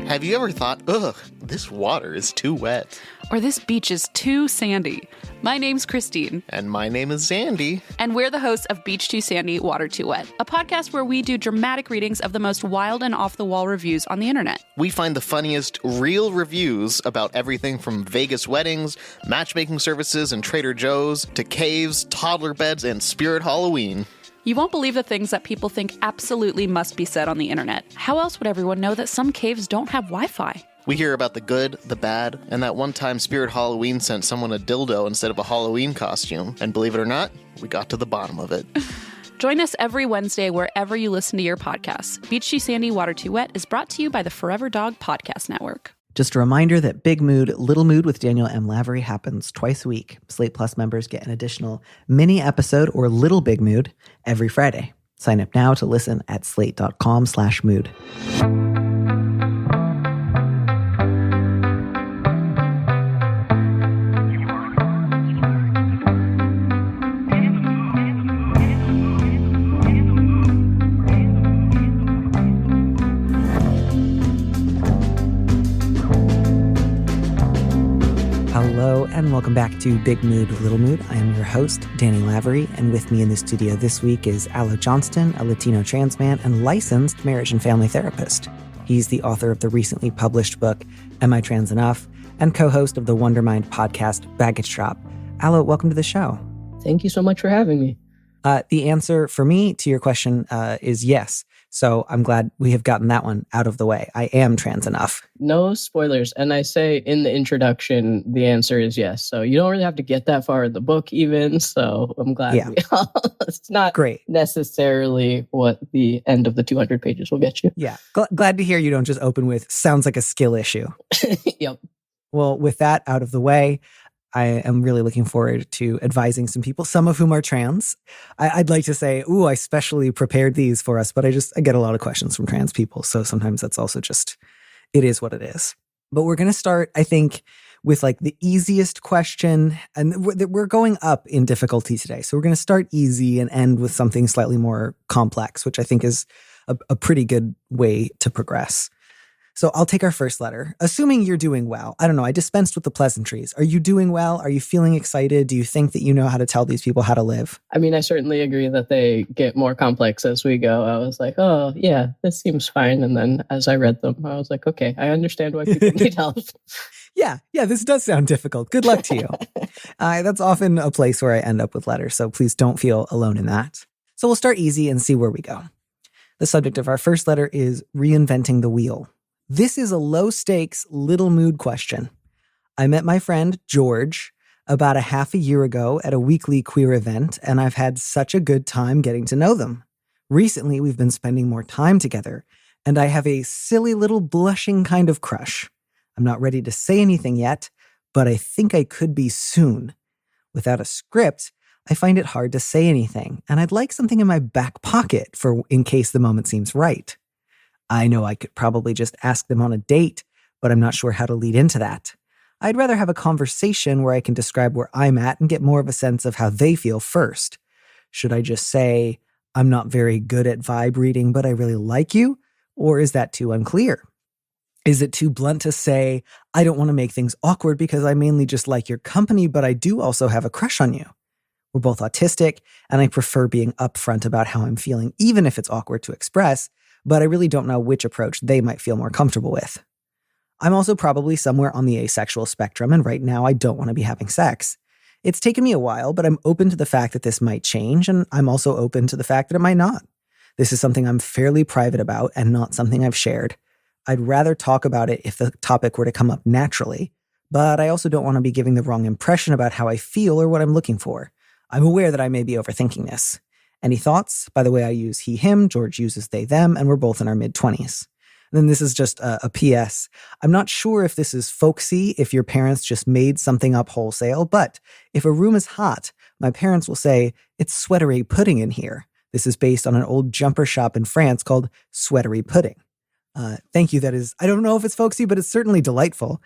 Have you ever thought, ugh, this water is too wet? Or this beach is too sandy? My name's Christine. And my name is Zandy. And we're the hosts of Beach Too Sandy, Water Too Wet, a podcast where we do dramatic readings of the most wild and off-the-wall reviews on the internet. We find the funniest, real reviews about everything from Vegas weddings, matchmaking services and Trader Joe's, to caves, toddler beds, and Spirit Halloween. You won't believe the things that people think absolutely must be said on the internet. How else would everyone know that some caves don't have Wi-Fi? We hear about the good, the bad, and that one time Spirit Halloween sent someone a dildo instead of a Halloween costume. And believe it or not, we got to the bottom of it. Join us every Wednesday wherever you listen to your podcasts. Beach Too Sandy, Water Too Wet is brought to you by the Forever Dog Podcast Network. Just a reminder that Big Mood, Little Mood with Daniel M. Lavery happens twice a week. Slate Plus members get an additional mini episode or Little Big Mood every Friday. Sign up now to listen at slate.com/mood. Hello and welcome back to Big Mood, Little Mood. I am your host, Danny Lavery, and with me in the studio this week is Alo Johnston, a Latino trans man and licensed marriage and family therapist. He's the author of the recently published book, Am I Trans Enough?, and co-host of the Wondermind podcast, Baggage Drop. Alo, welcome to the show. Thank you so much for having me. The answer for me to your question is yes. So I'm glad we have gotten that one out of the way. I am trans enough. No spoilers. And I say in the introduction, the answer is yes. So you don't really have to get that far in the book even. So I'm glad. Yeah. It's not great necessarily what the end of the 200 pages will get you. Yeah. Glad to hear you don't just open with, sounds like a skill issue. Yep. Well, with that out of the way, I am really looking forward to advising some people, some of whom are trans. I'd like to say, I specially prepared these for us, but I get a lot of questions from trans people. So sometimes that's also just, it is what it is. But we're going to start, I think, with like the easiest question. And we're going up in difficulty today. So we're going to start easy and end with something slightly more complex, which I think is a pretty good way to progress. So I'll take our first letter. Assuming you're doing well. I don't know. I dispensed with the pleasantries. Are you doing well? Are you feeling excited? Do you think that you know how to tell these people how to live? I mean, I certainly agree that they get more complex as we go. I was like, oh, yeah, this seems fine. And then as I read them, I was like, okay, I understand why people need help. Yeah, this does sound difficult. Good luck to you. That's often a place where I end up with letters. So please don't feel alone in that. So we'll start easy and see where we go. The subject of our first letter is reinventing the wheel. This is a low-stakes, little mood question. I met my friend, George, about a half a year ago at a weekly queer event, and I've had such a good time getting to know them. Recently, we've been spending more time together, and I have a silly little blushing kind of crush. I'm not ready to say anything yet, but I think I could be soon. Without a script, I find it hard to say anything, and I'd like something in my back pocket for in case the moment seems right. I know I could probably just ask them on a date, but I'm not sure how to lead into that. I'd rather have a conversation where I can describe where I'm at and get more of a sense of how they feel first. Should I just say, I'm not very good at vibe reading, but I really like you? Or is that too unclear? Is it too blunt to say, I don't want to make things awkward because I mainly just like your company, but I do also have a crush on you? We're both autistic, and I prefer being upfront about how I'm feeling, even if it's awkward to express, but I really don't know which approach they might feel more comfortable with. I'm also probably somewhere on the asexual spectrum, and right now I don't want to be having sex. It's taken me a while, but I'm open to the fact that this might change, and I'm also open to the fact that it might not. This is something I'm fairly private about and not something I've shared. I'd rather talk about it if the topic were to come up naturally, but I also don't want to be giving the wrong impression about how I feel or what I'm looking for. I'm aware that I may be overthinking this. Any thoughts? By the way, I use he, him, George uses they, them, and we're both in our mid-20s. And then this is just a PS. I'm not sure if this is folksy, if your parents just made something up wholesale, but if a room is hot, my parents will say, it's sweatery pudding in here. This is based on an old jumper shop in France called Sweatery Pudding. Thank you. That is, I don't know if it's folksy, but it's certainly delightful.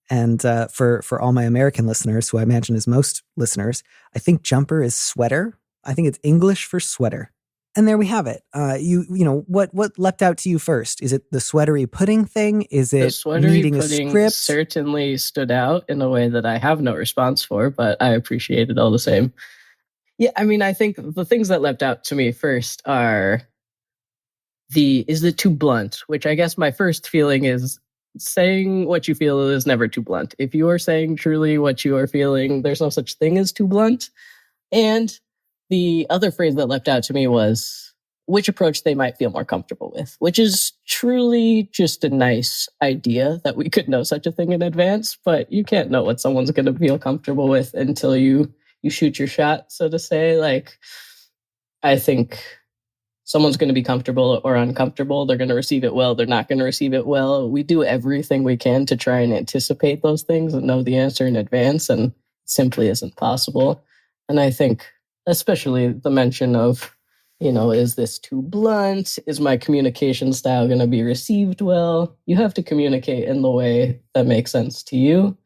And for all my American listeners, who I imagine is most listeners, I think jumper is sweater. I think it's English for sweater. And there we have it. What leapt out to you first? Is it the sweatery pudding thing? Is The it sweatery needing a pudding script? certainly stood out in a way that I have no response for, but I appreciate it all the same. Yeah, I mean, I think the things that leapt out to me first are is it too blunt? Which I guess my first feeling is saying what you feel is never too blunt. If you are saying truly what you are feeling, there's no such thing as too blunt. And the other phrase that leapt out to me was which approach they might feel more comfortable with, which is truly just a nice idea that we could know such a thing in advance, but you can't know what someone's going to feel comfortable with until you shoot your shot, so to say. Like, I think someone's going to be comfortable or uncomfortable. They're going to receive it well. They're not going to receive it well. We do everything we can to try and anticipate those things and know the answer in advance, and it simply isn't possible. And I think especially the mention of, is this too blunt? Is my communication style going to be received well? You have to communicate in the way that makes sense to you.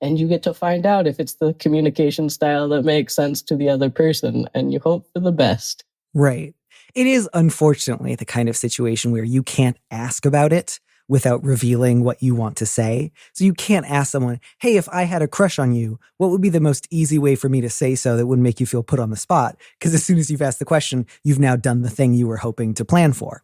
And you get to find out if it's the communication style that makes sense to the other person, and you hope for the best. Right. It is unfortunately the kind of situation where you can't ask about it without revealing what you want to say. So you can't ask someone, hey, if I had a crush on you, what would be the most easy way for me to say so that wouldn't make you feel put on the spot? Because as soon as you've asked the question, you've now done the thing you were hoping to plan for.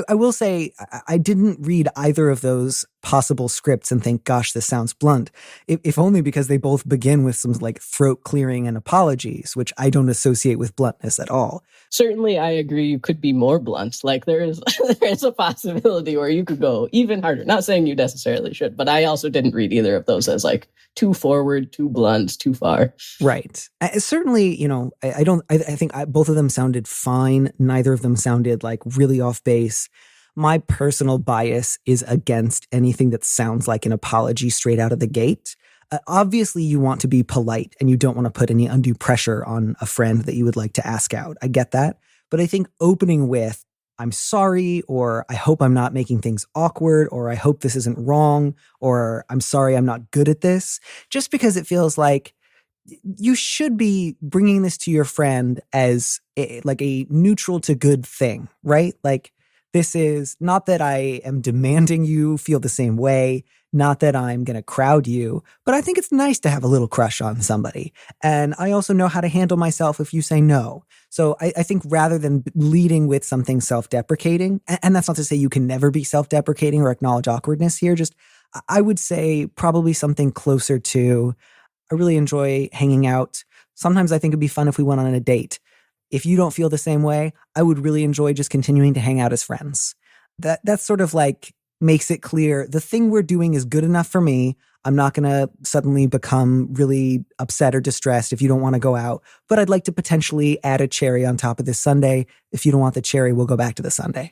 I will say I didn't read either of those possible scripts and think, gosh, this sounds blunt. If only because they both begin with some like throat clearing and apologies, which I don't associate with bluntness at all. Certainly, I agree you could be more blunt. Like there is a possibility where you could go even harder. Not saying you necessarily should, but I also didn't read either of those as like too forward, too blunt, too far. Right. Certainly, I think both of them sounded fine. Neither of them sounded like really off base. My personal bias is against anything that sounds like an apology straight out of the gate. Obviously, you want to be polite and you don't want to put any undue pressure on a friend that you would like to ask out. I get that. But I think opening with, I'm sorry, or I hope I'm not making things awkward, or I hope this isn't wrong, or I'm sorry I'm not good at this, just because it feels like you should be bringing this to your friend as like a neutral to good thing, right? Like, this is not that I am demanding you feel the same way, not that I'm going to crowd you, but I think it's nice to have a little crush on somebody. And I also know how to handle myself if you say no. So I think rather than leading with something self-deprecating, and that's not to say you can never be self-deprecating or acknowledge awkwardness here, just I would say probably something closer to, I really enjoy hanging out. Sometimes I think it'd be fun if we went on a date. If you don't feel the same way, I would really enjoy just continuing to hang out as friends. That's sort of like makes it clear the thing we're doing is good enough for me. I'm not going to suddenly become really upset or distressed if you don't want to go out, but I'd like to potentially add a cherry on top of this sundae. If you don't want the cherry, we'll go back to the sundae.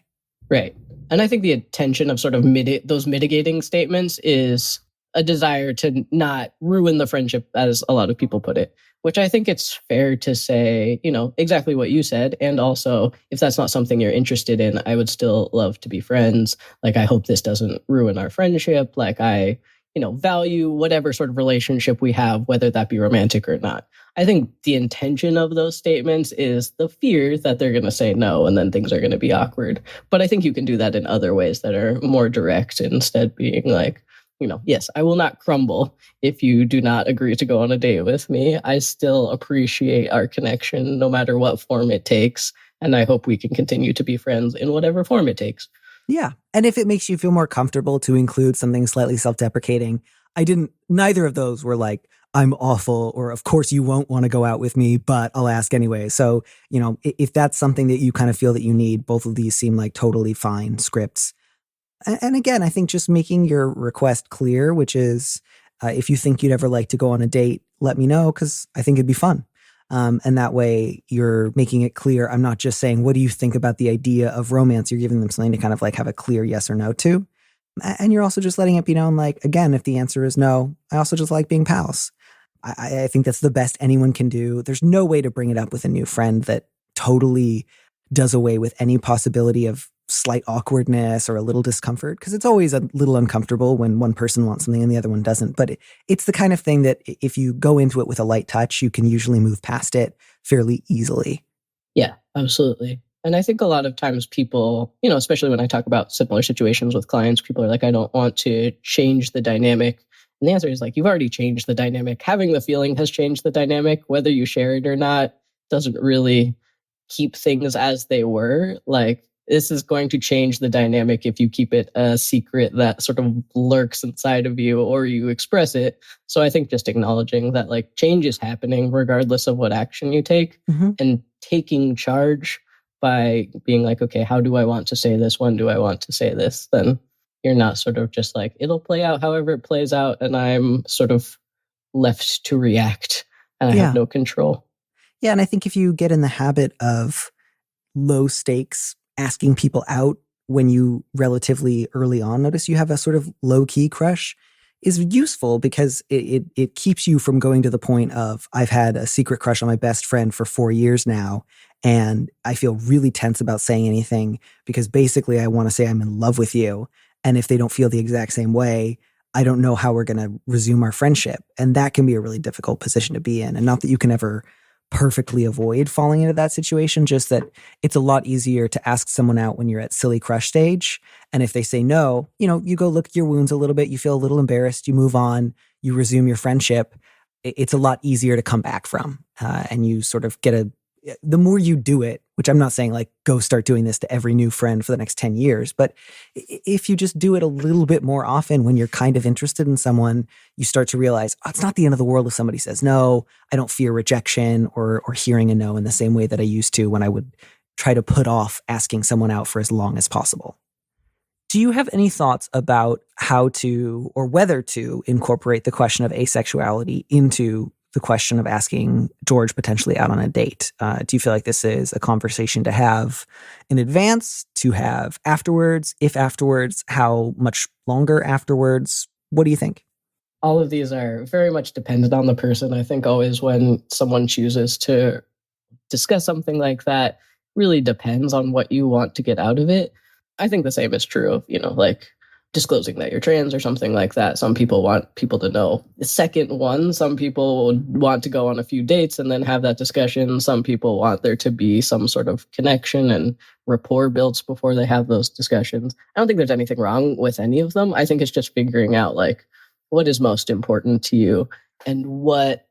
Right. And I think the intention of sort of those mitigating statements is a desire to not ruin the friendship, as a lot of people put it, which I think it's fair to say, exactly what you said. And also, if that's not something you're interested in, I would still love to be friends. Like, I hope this doesn't ruin our friendship. Like, I, value whatever sort of relationship we have, whether that be romantic or not. I think the intention of those statements is the fear that they're going to say no, and then things are going to be awkward. But I think you can do that in other ways that are more direct, instead being like, yes, I will not crumble if you do not agree to go on a date with me. I still appreciate our connection, no matter what form it takes. And I hope we can continue to be friends in whatever form it takes. Yeah. And if it makes you feel more comfortable to include something slightly self-deprecating, neither of those were like, I'm awful, or of course you won't want to go out with me, but I'll ask anyway. So, if that's something that you kind of feel that you need, both of these seem like totally fine scripts. And again, I think just making your request clear, which is if you think you'd ever like to go on a date, let me know, because I think it'd be fun. And that way you're making it clear. I'm not just saying, what do you think about the idea of romance? You're giving them something to kind of like have a clear yes or no to. And you're also just letting it be known, like, again, if the answer is no, I also just like being pals. I think that's the best anyone can do. There's no way to bring it up with a new friend that totally does away with any possibility of slight awkwardness or a little discomfort, because it's always a little uncomfortable when one person wants something and the other one doesn't. But it's the kind of thing that if you go into it with a light touch, you can usually move past it fairly easily. Yeah, absolutely. And I think a lot of times people, especially when I talk about similar situations with clients, people are like, I don't want to change the dynamic. And the answer is like, you've already changed the dynamic. Having the feeling has changed the dynamic. Whether you share it or not doesn't really keep things as they were. Like, this is going to change the dynamic if you keep it a secret that sort of lurks inside of you or you express it. So I think just acknowledging that like change is happening regardless of what action you take, and taking charge by being like, okay, how do I want to say this? When do I want to say this? Then you're not sort of just like, it'll play out however it plays out, and I'm sort of left to react and I have no control. Yeah, and I think if you get in the habit of low stakes asking people out when you relatively early on notice you have a sort of low-key crush is useful, because it keeps you from going to the point of, I've had a secret crush on my best friend for 4 years now, and I feel really tense about saying anything because basically I want to say I'm in love with you. And if they don't feel the exact same way, I don't know how we're going to resume our friendship. And that can be a really difficult position to be in. And not that you can ever perfectly avoid falling into that situation, just that it's a lot easier to ask someone out when you're at silly crush stage. And if they say no, you go look at your wounds a little bit, you feel a little embarrassed, you move on, you resume your friendship. It's a lot easier to come back from. And you sort of the more you do it, which I'm not saying like go start doing this to every new friend for the next 10 years, but if you just do it a little bit more often when you're kind of interested in someone, you start to realize, it's not the end of the world if somebody says no. I don't fear rejection or hearing a no in the same way that I used to when I would try to put off asking someone out for as long as possible. Do you have any thoughts about how to, or whether to, incorporate the question of asexuality into the question of asking George potentially out on a date? Do you feel like this is a conversation to have in advance, to have afterwards? If afterwards, how much longer afterwards? What do you think? All of these are very much dependent on the person. I think always when someone chooses to discuss something like that, really depends on what you want to get out of it. I think the same is true of, like disclosing that you're trans or something like that. Some people want people to know. The second one, some people would want to go on a few dates and then have that discussion. Some people want there to be some sort of connection and rapport built before they have those discussions. I don't think there's anything wrong with any of them. I think it's just figuring out like what is most important to you, and what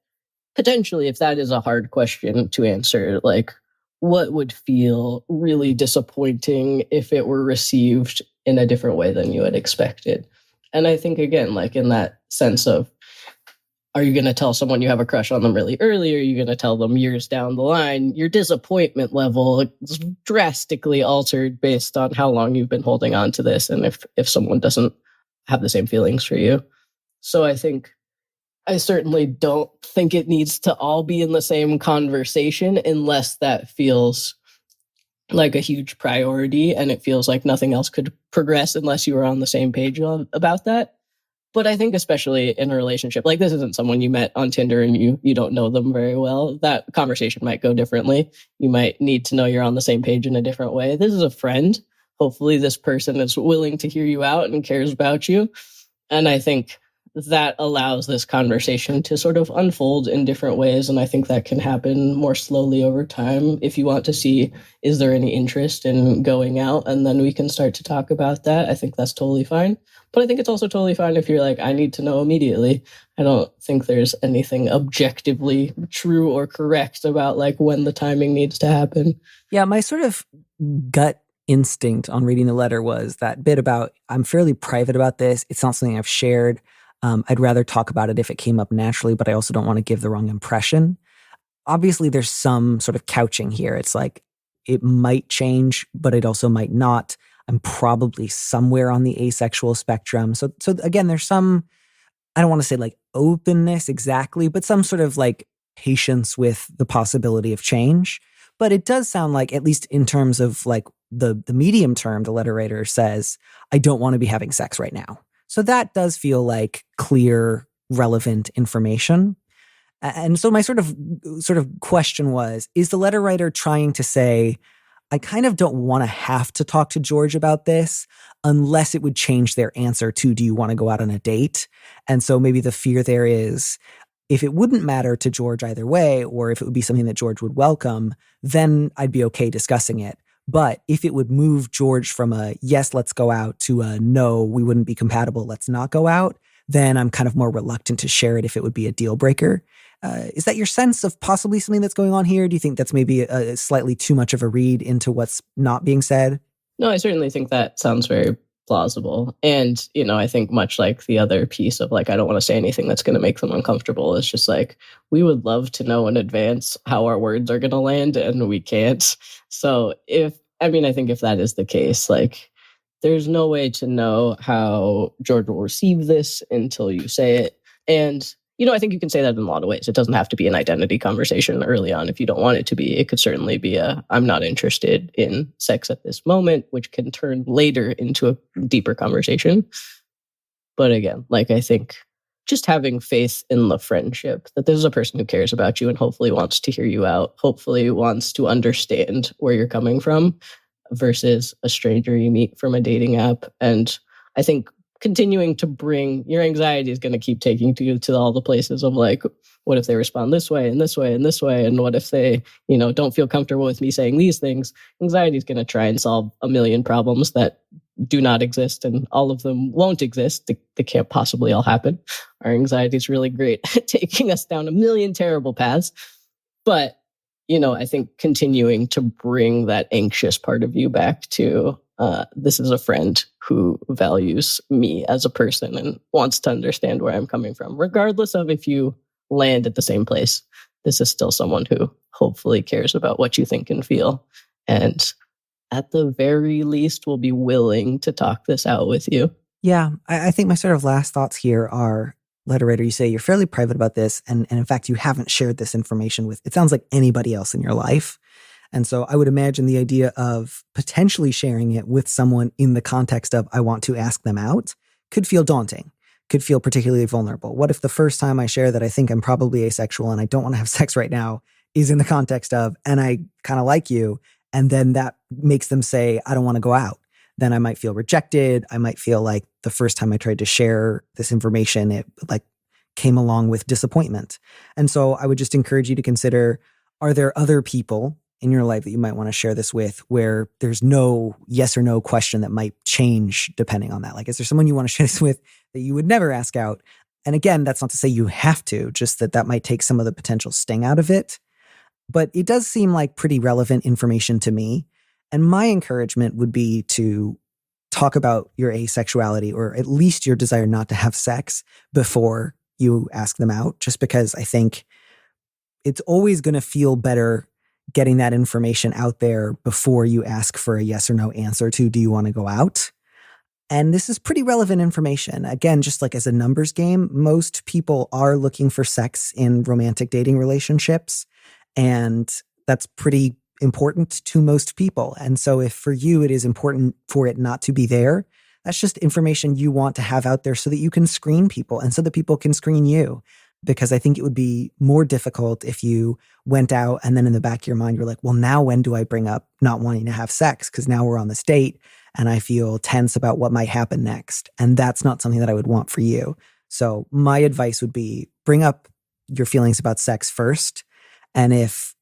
potentially, if that is a hard question to answer, like what would feel really disappointing if it were received in a different way than you had expected. And I think, again, like in that sense of, are you going to tell someone you have a crush on them really early? Or are you going to tell them years down the line? Your disappointment level is drastically altered based on how long you've been holding on to this, and if someone doesn't have the same feelings for you. So I certainly don't think it needs to all be in the same conversation unless that feels like a huge priority and it feels like nothing else could progress unless you were on the same page about that. But I think especially in a relationship, like this isn't someone you met on Tinder and you don't know them very well. That conversation might go differently. You might need to know you're on the same page in a different way. This is a friend. Hopefully this person is willing to hear you out and cares about you. And I think that allows this conversation to sort of unfold in different ways. And I think that can happen more slowly over time. If you want to see, is there any interest in going out? And then we can start to talk about that. I think that's totally fine. But I think it's also totally fine if you're like, I need to know immediately. I don't think there's anything objectively true or correct about like when the timing needs to happen. Yeah, my sort of gut instinct on reading the letter was that bit about, I'm fairly private about this. It's not something I've shared. I'd rather talk about it if it came up naturally, but I also don't want to give the wrong impression. Obviously, there's some sort of couching here. It's like, it might change, but it also might not. I'm probably somewhere on the asexual spectrum. So again, there's some, I don't want to say like openness exactly, but some sort of like patience with the possibility of change. But it does sound like, at least in terms of like the medium term, the letter writer says, I don't want to be having sex right now. So that does feel like clear, relevant information. And so my sort of question was, is the letter writer trying to say, I kind of don't want to have to talk to George about this unless it would change their answer to, do you want to go out on a date? And so maybe the fear there is, if it wouldn't matter to George either way, or if it would be something that George would welcome, then I'd be okay discussing it. But if it would move George from a yes, let's go out to a no, we wouldn't be compatible, let's not go out, then I'm kind of more reluctant to share it if it would be a deal breaker. Is that your sense of possibly something that's going on here? Do you think that's maybe a slightly too much of a read into what's not being said? No, I certainly think that sounds very plausible. And, I think much like the other piece of like, I don't want to say anything that's going to make them uncomfortable. It's just like, we would love to know in advance how our words are going to land, and we can't. So I think if that is the case, like, there's no way to know how George will receive this until you say it. And, I think you can say that in a lot of ways. It doesn't have to be an identity conversation early on if you don't want it to be. It could certainly be I'm not interested in sex at this moment, which can turn later into a deeper conversation. But again, like, I think just having faith in the friendship, that there's a person who cares about you and hopefully wants to hear you out, hopefully wants to understand where you're coming from, versus a stranger you meet from a dating app. And I think continuing to bring your anxiety is going to keep taking you to all the places of like, what if they respond this way and this way and this way? And what if they, don't feel comfortable with me saying these things? Anxiety is going to try and solve a million problems that do not exist, and all of them won't exist. They can't possibly all happen. Our anxiety is really great at taking us down a million terrible paths. But, I think continuing to bring that anxious part of you back to, this is a friend who values me as a person and wants to understand where I'm coming from, regardless of if you land at the same place. This is still someone who hopefully cares about what you think and feel, and at the very least will be willing to talk this out with you. Yeah, I think my sort of last thoughts here are, letter writer, you say you're fairly private about this, and in fact, you haven't shared this information with, it sounds like, anybody else in your life. And so I would imagine the idea of potentially sharing it with someone in the context of I want to ask them out could feel daunting, could feel particularly vulnerable. What if the first time I share that I think I'm probably asexual and I don't want to have sex right now is in the context of, and I kind of like you, and then that makes them say, I don't want to go out? Then I might feel rejected. I might feel like the first time I tried to share this information, it like came along with disappointment. And so I would just encourage you to consider, are there other people in your life that you might want to share this with where there's no yes or no question that might change depending on that? Like, is there someone you want to share this with that you would never ask out? And again, that's not to say you have to, just that might take some of the potential sting out of it. But it does seem like pretty relevant information to me. And my encouragement would be to talk about your asexuality, or at least your desire not to have sex, before you ask them out, just because I think it's always going to feel better getting that information out there before you ask for a yes or no answer to, do you want to go out? And this is pretty relevant information. Again, just like as a numbers game, most people are looking for sex in romantic dating relationships. And that's pretty important to most people. And so if for you it is important for it not to be there, that's just information you want to have out there so that you can screen people and so that people can screen you. Because I think it would be more difficult if you went out and then in the back of your mind, you're like, well, now when do I bring up not wanting to have sex? Because now we're on this date and I feel tense about what might happen next. And that's not something that I would want for you. So my advice would be, bring up your feelings about sex first. And if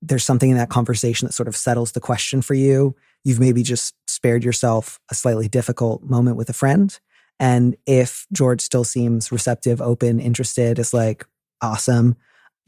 there's something in that conversation that sort of settles the question for you, you've maybe just spared yourself a slightly difficult moment with a friend. And if George still seems receptive, open, interested, is like, awesome,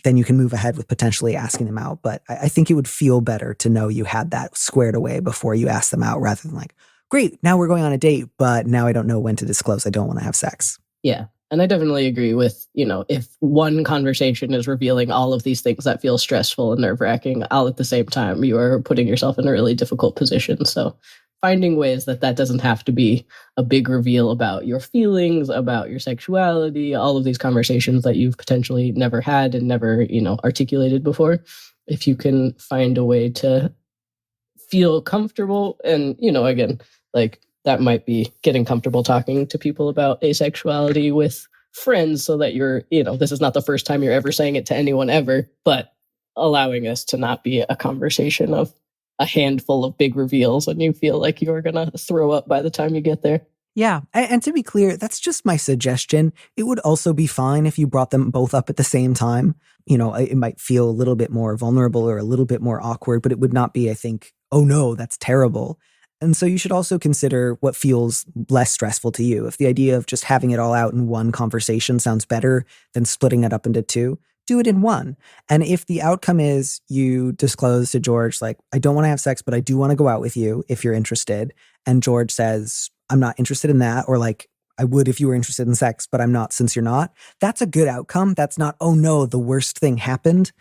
then you can move ahead with potentially asking them out. But I think it would feel better to know you had that squared away before you ask them out, rather than like, great, now we're going on a date, but now I don't know when to disclose I don't want to have sex. Yeah. And I definitely agree with, if one conversation is revealing all of these things that feel stressful and nerve-wracking, all at the same time, you are putting yourself in a really difficult position. So finding ways that doesn't have to be a big reveal about your feelings, about your sexuality, all of these conversations that you've potentially never had and never, articulated before. If you can find a way to feel comfortable and, again, like, that might be getting comfortable talking to people about asexuality with friends so that you're, this is not the first time you're ever saying it to anyone ever, but allowing us to not be a conversation of a handful of big reveals and you feel like you're going to throw up by the time you get there. Yeah. And to be clear, that's just my suggestion. It would also be fine if you brought them both up at the same time. It might feel a little bit more vulnerable or a little bit more awkward, but it would not be, I think, oh no, that's terrible. And so you should also consider what feels less stressful to you. If the idea of just having it all out in one conversation sounds better than splitting it up into two, do it in one. And if the outcome is you disclose to George, like, I don't want to have sex, but I do want to go out with you if you're interested. And George says, I'm not interested in that. Or like, I would if you were interested in sex, but I'm not since you're not. That's a good outcome. That's not, oh no, the worst thing happened.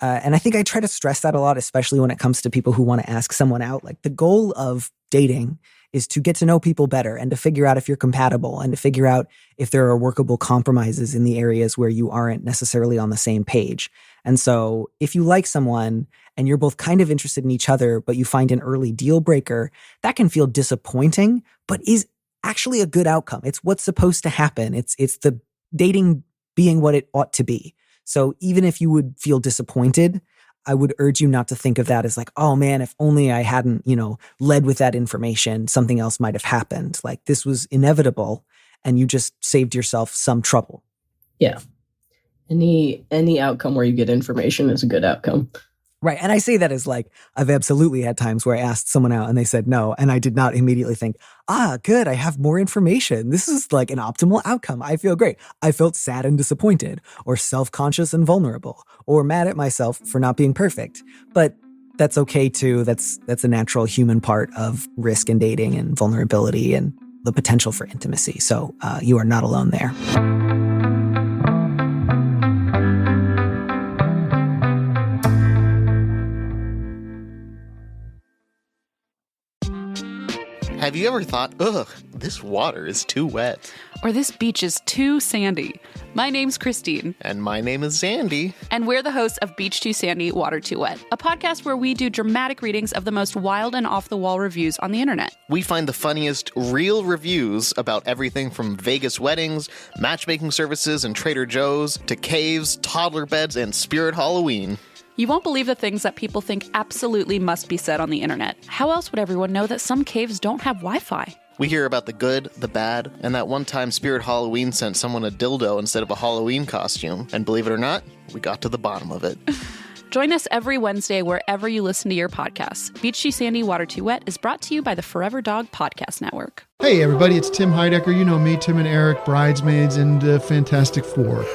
And I think I try to stress that a lot, especially when it comes to people who want to ask someone out. Like, the goal of dating is to get to know people better and to figure out if you're compatible and to figure out if there are workable compromises in the areas where you aren't necessarily on the same page. And so if you like someone and you're both kind of interested in each other, but you find an early deal breaker, that can feel disappointing, but is actually a good outcome. It's what's supposed to happen. It's the dating being what it ought to be. So even if you would feel disappointed, I would urge you not to think of that as like, oh man, if only I hadn't, led with that information, something else might have happened. Like, this was inevitable and you just saved yourself some trouble. Yeah. Any outcome where you get information is a good outcome. Right. And I say that as like, I've absolutely had times where I asked someone out and they said no. And I did not immediately think, good, I have more information. This is like an optimal outcome. I feel great. I felt sad and disappointed, or self-conscious and vulnerable, or mad at myself for not being perfect. But that's okay too. That's a natural human part of risk in dating and vulnerability and the potential for intimacy. So you are not alone there. Have you ever thought, ugh, this water is too wet? Or this beach is too sandy? My name's Christine. And my name is Zandy. And we're the hosts of Beach Too Sandy, Water Too Wet, a podcast where we do dramatic readings of the most wild and off-the-wall reviews on the internet. We find the funniest, real reviews about everything from Vegas weddings, matchmaking services and Trader Joe's, to caves, toddler beds, and Spirit Halloween. You won't believe the things that people think absolutely must be said on the internet. How else would everyone know that some caves don't have Wi-Fi? We hear about the good, the bad, and that one time Spirit Halloween sent someone a dildo instead of a Halloween costume. And believe it or not, we got to the bottom of it. Join us every Wednesday wherever you listen to your podcasts. Beach Too Sandy, Water Too Wet is brought to you by the Forever Dog Podcast Network. Hey everybody, it's Tim Heidecker. You know me, Tim and Eric, Bridesmaids, and Fantastic Four.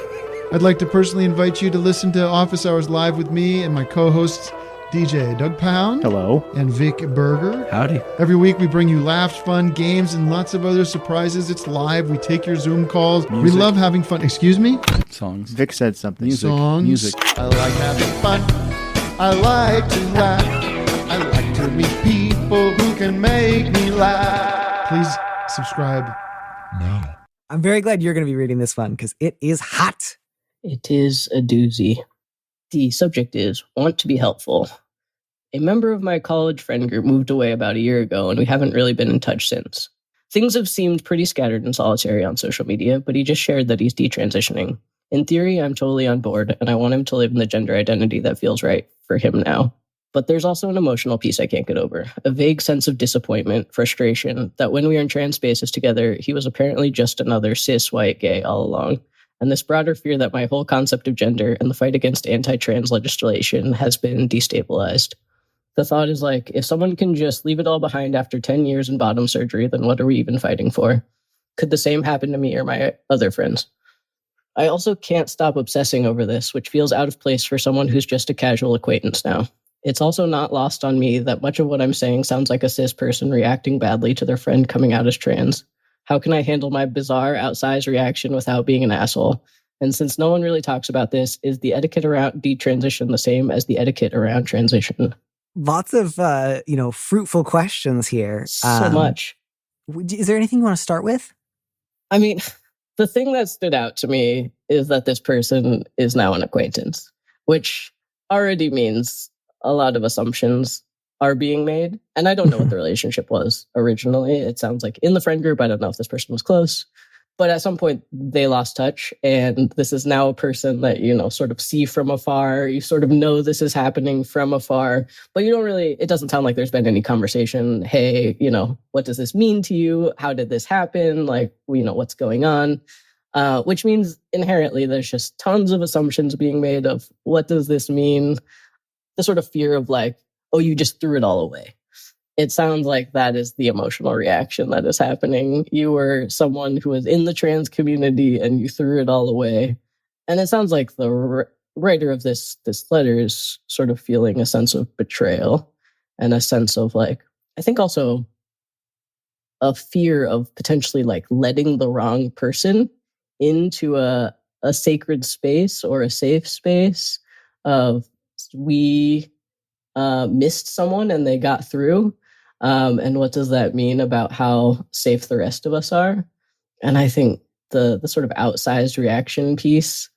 I'd like to personally invite you to listen to Office Hours Live with me and my co-hosts, DJ Doug Pound. Hello. And Vic Berger. Howdy. Every week we bring you laughs, fun, games, and lots of other surprises. It's live. We take your Zoom calls. Music. We love having fun. Excuse me? Songs. Vic said something. Music. I like having fun. I like to laugh. I like to meet people who can make me laugh. Please subscribe now. I'm very glad you're going to be reading this one because it is hot. It is a doozy. The subject is want to be helpful. A member of my college friend group moved away about a year ago, and we haven't really been in touch since. Things have seemed pretty scattered and solitary on social media, but he just shared that he's detransitioning. In theory, I'm totally on board, and I want him to live in the gender identity that feels right for him now. But there's also an emotional piece I can't get over. A vague sense of disappointment, frustration, that when we were in trans spaces together, he was apparently just another cis white gay all along. And this broader fear that my whole concept of gender and the fight against anti-trans legislation has been destabilized. The thought is like, if someone can just leave it all behind after 10 years in bottom surgery, then what are we even fighting for? Could the same happen to me or my other friends? I also can't stop obsessing over this, which feels out of place for someone who's just a casual acquaintance now. It's also not lost on me that much of what I'm saying sounds like a cis person reacting badly to their friend coming out as trans. How can I handle my bizarre, outsized reaction without being an asshole? And since no one really talks about this, is the etiquette around detransition the same as the etiquette around transition? Lots of, fruitful questions here. So much. Is there anything you want to start with? I mean, the thing that stood out to me is that this person is now an acquaintance, which already means a lot of assumptions are being made. And I don't know what the relationship was originally. It sounds like in the friend group, I don't know if this person was close, but at some point they lost touch. And this is now a person that, sort of see from afar. You sort of know this is happening from afar, but you don't really, it doesn't sound like there's been any conversation. Hey, what does this mean to you? How did this happen? Like, what's going on? Which means inherently there's just tons of assumptions being made of what does this mean? The sort of fear of like, oh, you just threw it all away. It sounds like that is the emotional reaction that is happening. You were someone who was in the trans community and you threw it all away. And it sounds like the writer of this letter is sort of feeling a sense of betrayal and a sense of like, I think also a fear of potentially like letting the wrong person into a sacred space or a safe space of we missed someone and they got through. And what does that mean about how safe the rest of us are? And I think the sort of outsized reaction piece,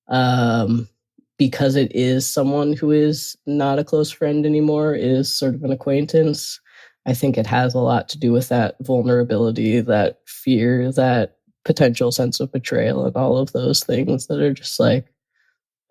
because it is someone who is not a close friend anymore, is sort of an acquaintance. I think it has a lot to do with that vulnerability, that fear, that potential sense of betrayal, and all of those things that are just like,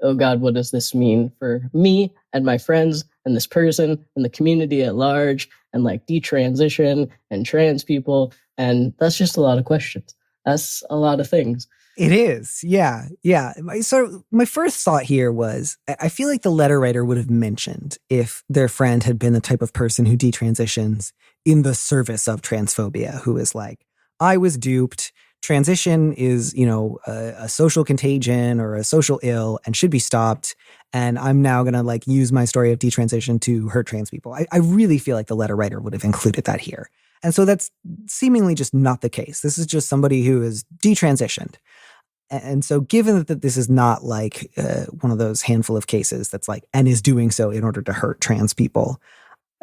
oh God, what does this mean for me and my friends and this person and the community at large and like detransition and trans people? And that's just a lot of questions. That's a lot of things. It is. Yeah. Yeah. My first thought here was, I feel like the letter writer would have mentioned if their friend had been the type of person who detransitions in the service of transphobia, who is like, I was duped. Transition is, a social contagion or a social ill and should be stopped. And I'm now going to like use my story of detransition to hurt trans people. I really feel like the letter writer would have included that here. And so that's seemingly just not the case. This is just somebody who is detransitioned. And so given that this is not like one of those handful of cases that's like, and is doing so in order to hurt trans people,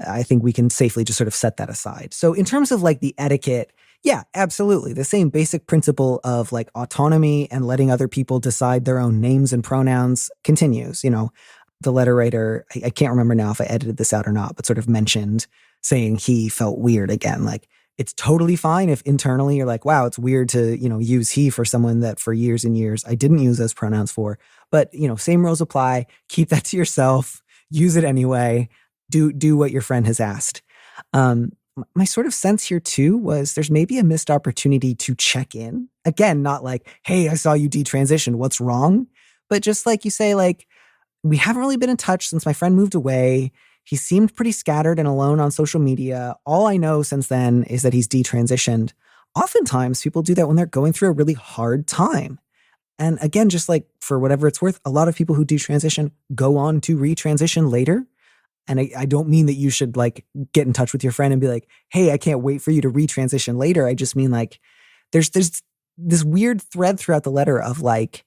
I think we can safely just sort of set that aside. So in terms of like the etiquette, yeah, absolutely. The same basic principle of like autonomy and letting other people decide their own names and pronouns continues. The letter writer, I can't remember now if I edited this out or not, but sort of mentioned saying he felt weird again. Like, it's totally fine if internally you're like, wow, it's weird to, use he for someone that for years and years I didn't use those pronouns for. But, same rules apply. Keep that to yourself. Use it anyway. Do what your friend has asked. My sort of sense here too was there's maybe a missed opportunity to check in. Again, not like, hey, I saw you detransition. What's wrong? But just like you say, like, we haven't really been in touch since my friend moved away. He seemed pretty scattered and alone on social media. All I know since then is that he's detransitioned. Oftentimes, people do that when they're going through a really hard time. And again, just like for whatever it's worth, a lot of people who detransition go on to retransition later. And I don't mean that you should like get in touch with your friend and be like, hey, I can't wait for you to retransition later. I just mean like there's this weird thread throughout the letter of like,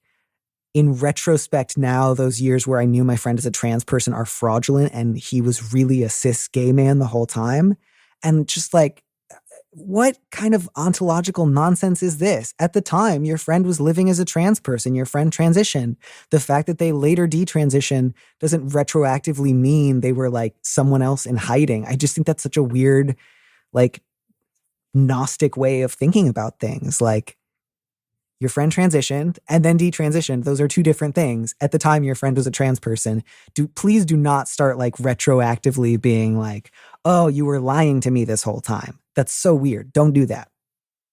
in retrospect now, those years where I knew my friend as a trans person are fraudulent and he was really a cis gay man the whole time. And just like, what kind of ontological nonsense is this? At the time, your friend was living as a trans person. Your friend transitioned. The fact that they later detransition doesn't retroactively mean they were like someone else in hiding. I just think that's such a weird, like, Gnostic way of thinking about things. Like, your friend transitioned and then detransitioned. Those are two different things. At the time, your friend was a trans person. Please do not start like retroactively being like, oh, you were lying to me this whole time. That's so weird. Don't do that.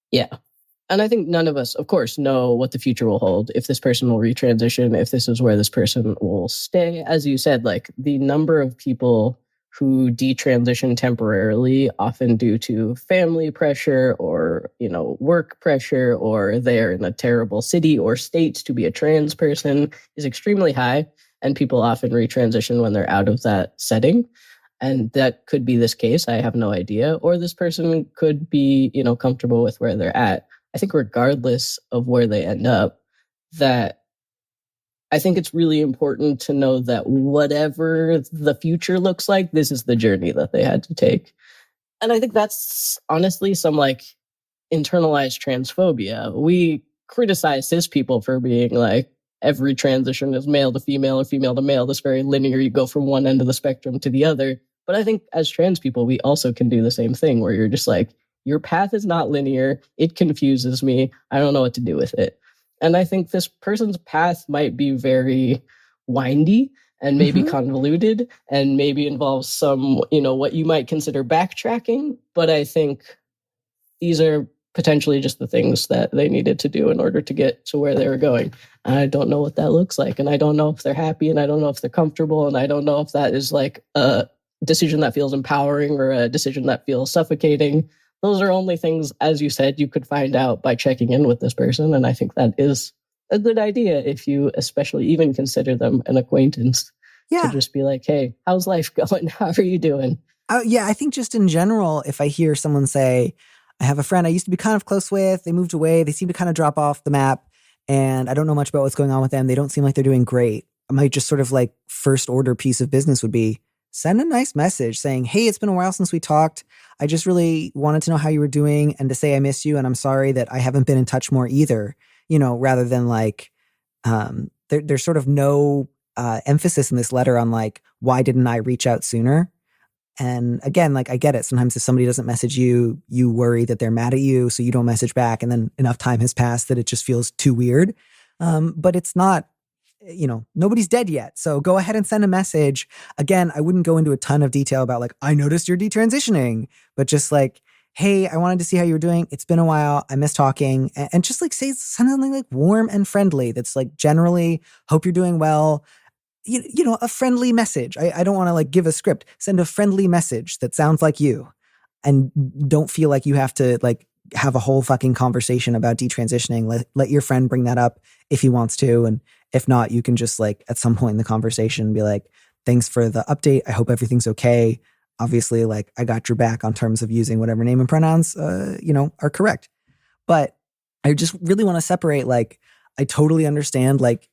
Yeah. And I think none of us, of course, know what the future will hold, if this person will retransition, if this is where this person will stay. As you said, like the number of people who detransition temporarily, often due to family pressure or, work pressure, or they're in a terrible city or state to be a trans person, is extremely high. And people often retransition when they're out of that setting. And that could be this case. I have no idea. Or this person could be, comfortable with where they're at. I think regardless of where they end up, that I think it's really important to know that whatever the future looks like, this is the journey that they had to take. And I think that's honestly some like internalized transphobia. We criticize cis people for being like, every transition is male to female or female to male. This very linear, you go from one end of the spectrum to the other. But I think as trans people, we also can do the same thing where you're just like, your path is not linear. It confuses me. I don't know what to do with it. And I think this person's path might be very windy and maybe convoluted and maybe involves some, what you might consider backtracking. But I think these are potentially just the things that they needed to do in order to get to where they were going. I don't know what that looks like. And I don't know if they're happy, and I don't know if they're comfortable. And I don't know if that is like a decision that feels empowering or a decision that feels suffocating. Those are only things, as you said, you could find out by checking in with this person. And I think that is a good idea if you especially even consider them an acquaintance. Yeah. To just be like, hey, how's life going? How are you doing? Yeah, I think just in general, if I hear someone say, I have a friend I used to be kind of close with, they moved away, they seem to kind of drop off the map, and I don't know much about what's going on with them, they don't seem like they're doing great. My just sort of like first order piece of business would be send a nice message saying, hey, it's been a while since we talked. I just really wanted to know how you were doing and to say I miss you and I'm sorry that I haven't been in touch more either, rather than like, there's sort of no emphasis in this letter on like, why didn't I reach out sooner? And again, like I get it. Sometimes if somebody doesn't message you, you worry that they're mad at you, so you don't message back. And then enough time has passed that it just feels too weird. But it's not, nobody's dead yet. So go ahead and send a message. Again, I wouldn't go into a ton of detail about like, I noticed you're detransitioning, but just like, hey, I wanted to see how you were doing. It's been a while. I miss talking. And just like say something like warm and friendly. That's like generally hope you're doing well. A friendly message. I don't want to like give a script. Send a friendly message that sounds like you, and don't feel like you have to like have a whole fucking conversation about detransitioning. Let your friend bring that up if he wants to. And if not, you can just like at some point in the conversation be like, thanks for the update. I hope everything's okay. Obviously, like I got your back on terms of using whatever name and pronouns, are correct. But I just really want to separate, like, I totally understand, like,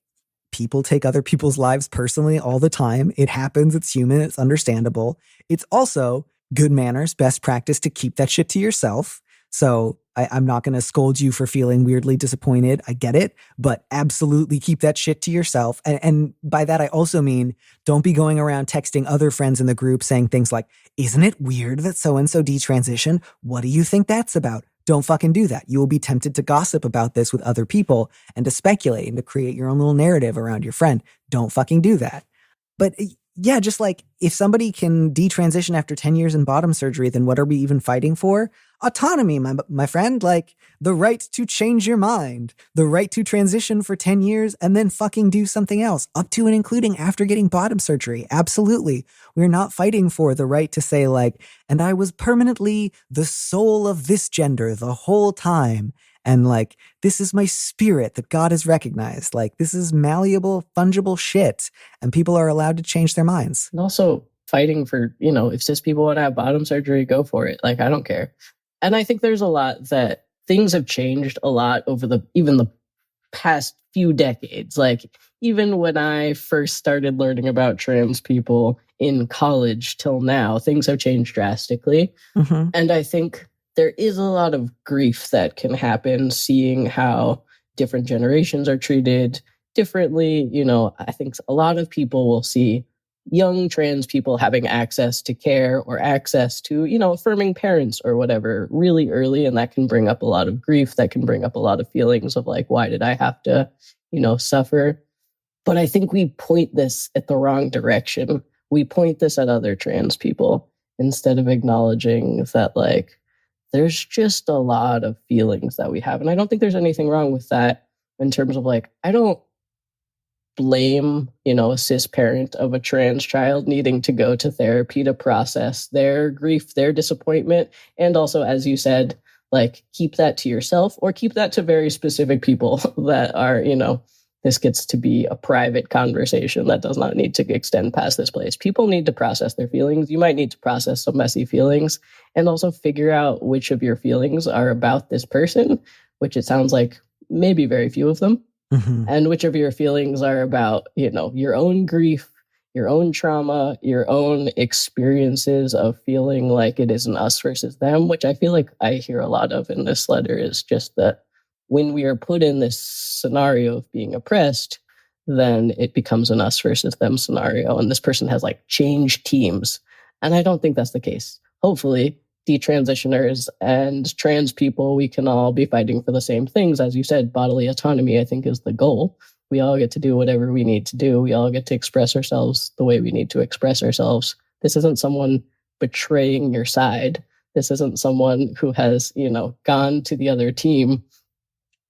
people take other people's lives personally all the time. It happens. It's human. It's understandable. It's also good manners, best practice to keep that shit to yourself. So I'm not going to scold you for feeling weirdly disappointed. I get it, but absolutely keep that shit to yourself. And by that, I also mean don't be going around texting other friends in the group saying things like, isn't it weird that so-and-so detransitioned? What do you think that's about? Don't fucking do that. You will be tempted to gossip about this with other people and to speculate and to create your own little narrative around your friend. Don't fucking do that. But yeah, just like if somebody can detransition after 10 years in bottom surgery, then what are we even fighting for? Autonomy, my friend, like the right to change your mind, the right to transition for 10 years and then fucking do something else, up to and including after getting bottom surgery. Absolutely. We're not fighting for the right to say like, and I was permanently the soul of this gender the whole time. And like, this is my spirit that God has recognized. Like, this is malleable, fungible shit. And people are allowed to change their minds. And also fighting for, if cis people want to have bottom surgery, go for it. Like, I don't care. And I think there's a lot that things have changed a lot over even the past few decades. Like, even when I first started learning about trans people in college till now, things have changed drastically. Mm-hmm. And I think there is a lot of grief that can happen seeing how different generations are treated differently. I think a lot of people will see young trans people having access to care or access to, affirming parents or whatever really early. And that can bring up a lot of grief. That can bring up a lot of feelings of like, why did I have to, suffer? But I think we point this at the wrong direction. We point this at other trans people instead of acknowledging that like, there's just a lot of feelings that we have. And I don't think there's anything wrong with that in terms of like, I don't blame, a cis parent of a trans child needing to go to therapy to process their grief, their disappointment. And also, as you said, like keep that to yourself or keep that to very specific people that are, this gets to be a private conversation that does not need to extend past this place. People need to process their feelings. You might need to process some messy feelings and also figure out which of your feelings are about this person, which it sounds like maybe very few of them, and which of your feelings are about, your own grief, your own trauma, your own experiences of feeling like it is an us versus them, which I feel like I hear a lot of in this letter is just that when we are put in this scenario of being oppressed, then it becomes an us versus them scenario. And this person has like changed teams. And I don't think that's the case. Hopefully, detransitioners and trans people, we can all be fighting for the same things. As you said, bodily autonomy, I think, is the goal. We all get to do whatever we need to do. We all get to express ourselves the way we need to express ourselves. This isn't someone betraying your side. This isn't someone who has, gone to the other team.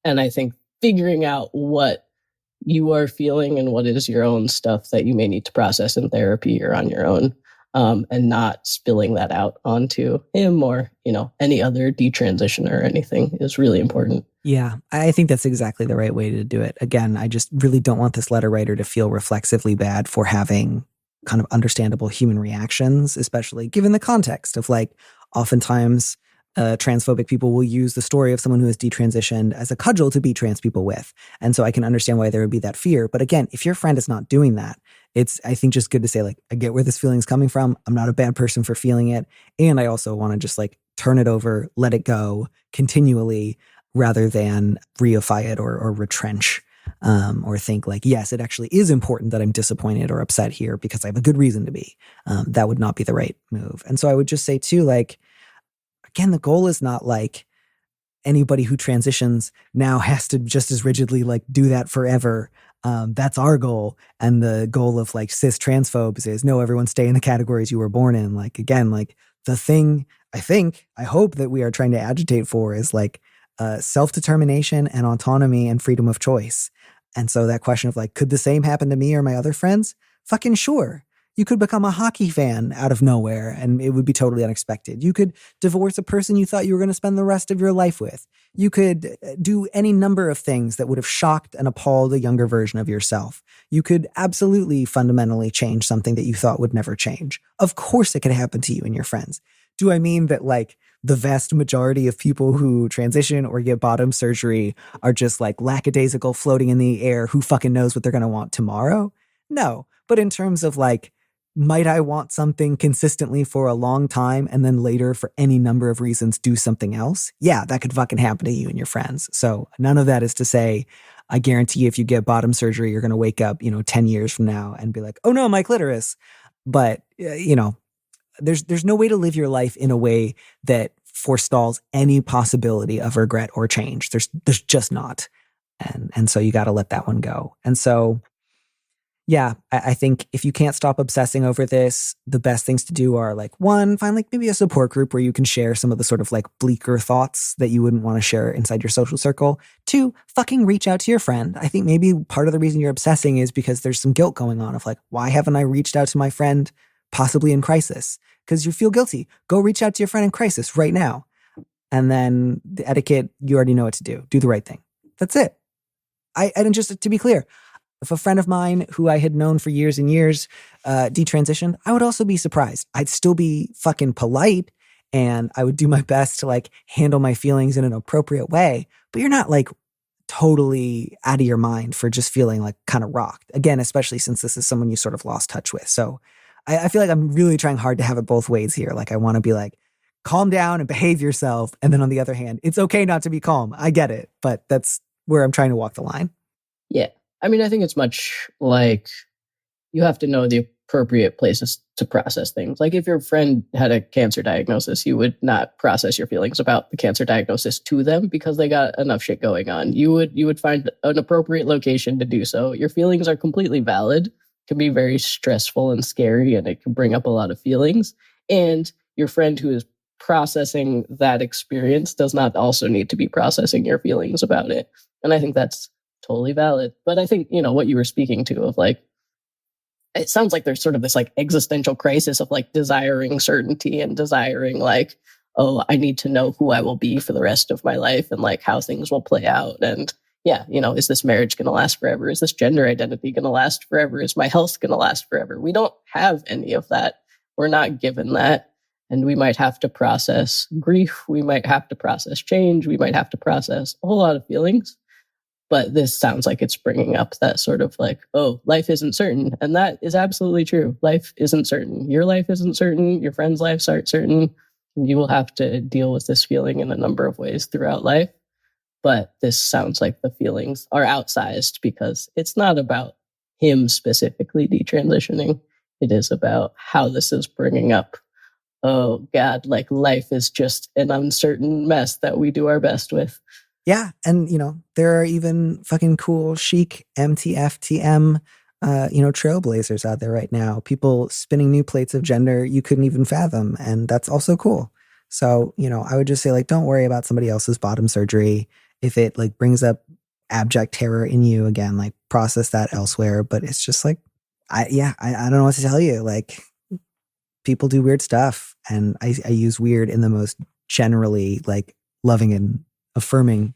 And I think figuring out what you are feeling and what is your own stuff that you may need to process in therapy or on your own and not spilling that out onto him or, any other detransitioner or anything is really important. Yeah, I think that's exactly the right way to do it. Again, I just really don't want this letter writer to feel reflexively bad for having kind of understandable human reactions, especially given the context of oftentimes transphobic people will use the story of someone who has detransitioned as a cudgel to beat trans people with. And so I can understand why there would be that fear. But again, if your friend is not doing that, it's, I think, just good to say, I get where this feeling is coming from. I'm not a bad person for feeling it. And I also want to just turn it over, let it go continually rather than reify it or retrench. Or think yes, it actually is important that I'm disappointed or upset here because I have a good reason to be. That would not be the right move. And so I would just say too, again, the goal is not anybody who transitions now has to just as rigidly do that forever. That's our goal. And the goal of cis transphobes is no, everyone stay in the categories you were born in. Again, the thing I hope that we are trying to agitate for is self-determination and autonomy and freedom of choice. And so that question of could the same happen to me or my other friends? Fucking sure. You could become a hockey fan out of nowhere and it would be totally unexpected. You could divorce a person you thought you were going to spend the rest of your life with. You could do any number of things that would have shocked and appalled a younger version of yourself. You could absolutely fundamentally change something that you thought would never change. Of course it could happen to you and your friends. Do I mean that the vast majority of people who transition or get bottom surgery are just lackadaisical floating in the air? Who fucking knows what they're going to want tomorrow? No. But in terms of might I want something consistently for a long time and then later for any number of reasons do something else? Yeah, that could fucking happen to you and your friends. So none of that is to say, I guarantee if you get bottom surgery, you're going to wake up, 10 years from now and be like, oh no, my clitoris. But, there's no way to live your life in a way that forestalls any possibility of regret or change. There's just not. And so you got to let that one go. And so, yeah, I think if you can't stop obsessing over this, the best things to do are one, find maybe a support group where you can share some of the sort of bleaker thoughts that you wouldn't want to share inside your social circle. Two, fucking reach out to your friend. I think maybe part of the reason you're obsessing is because there's some guilt going on of why haven't I reached out to my friend possibly in crisis? Because you feel guilty. Go reach out to your friend in crisis right now. And then the etiquette, you already know what to do. Do the right thing. That's it. And just to be clear, if a friend of mine who I had known for years and years detransitioned, I would also be surprised. I'd still be fucking polite and I would do my best to handle my feelings in an appropriate way. But you're not totally out of your mind for just feeling kind of rocked. Again, especially since this is someone you sort of lost touch with. So I feel I'm really trying hard to have it both ways here. I want to be calm down and behave yourself. And then on the other hand, it's okay not to be calm. I get it. But that's where I'm trying to walk the line. Yeah. I mean, I think it's much you have to know the appropriate places to process things. If your friend had a cancer diagnosis, you would not process your feelings about the cancer diagnosis to them because they got enough shit going on. You would find an appropriate location to do so. Your feelings are completely valid. Can be very stressful and scary, and it can bring up a lot of feelings. And your friend who is processing that experience does not also need to be processing your feelings about it. And I think that's totally valid. But I think, what you were speaking to of it sounds like there's sort of this existential crisis of desiring certainty and desiring oh, I need to know who I will be for the rest of my life and how things will play out. And yeah, is this marriage going to last forever? Is this gender identity going to last forever? Is my health going to last forever? We don't have any of that. We're not given that. And we might have to process grief. We might have to process change. We might have to process a whole lot of feelings. But this sounds like it's bringing up that sort of oh, life isn't certain. And that is absolutely true. Life isn't certain. Your life isn't certain. Your friends' lives aren't certain. You will have to deal with this feeling in a number of ways throughout life. But this sounds like the feelings are outsized because it's not about him specifically detransitioning. It is about how this is bringing up, oh God, life is just an uncertain mess that we do our best with. Yeah. And, there are even fucking cool, chic MTFTM, trailblazers out there right now. People spinning new plates of gender you couldn't even fathom. And that's also cool. So, I would just say, don't worry about somebody else's bottom surgery. If it brings up abject terror in you again, process that elsewhere. But it's just I don't know what to tell you. people do weird stuff. And I use weird in the most generally like loving and affirming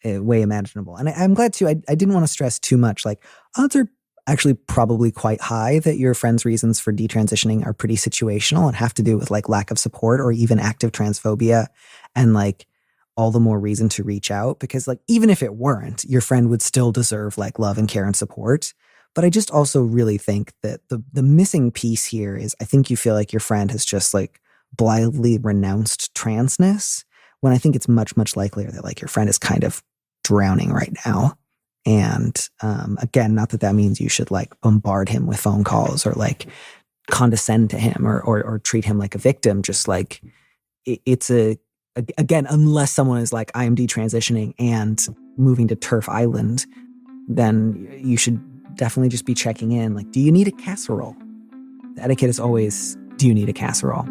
way imaginable. And I'm glad too. I didn't want to stress too much. Like, odds are actually probably quite high that your friend's reasons for detransitioning are pretty situational and have to do with like lack of support or even active transphobia, and like all the more reason to reach out, because like even if it weren't, your friend would still deserve like love and care and support. But I just also really think that the missing piece here is I think you feel like your friend has just like blithely renounced transness, when I think it's much, much likelier that like your friend is kind of drowning right now. And again, not that means you should like bombard him with phone calls or like condescend to him or treat him like a victim. Just like it's again, unless someone is like, I am detransitioning and moving to Turf Island, then you should definitely just be checking in. Like, do you need a casserole? The etiquette is always, do you need a casserole?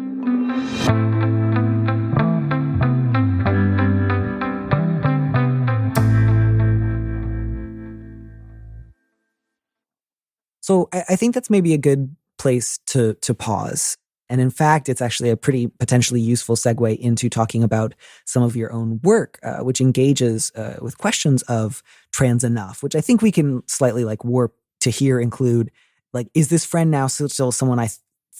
So I think that's maybe a good place to pause. And in fact, it's actually a pretty potentially useful segue into talking about some of your own work, which engages with questions of trans enough, which I think we can slightly like warp to here include, like, is this friend now still someone I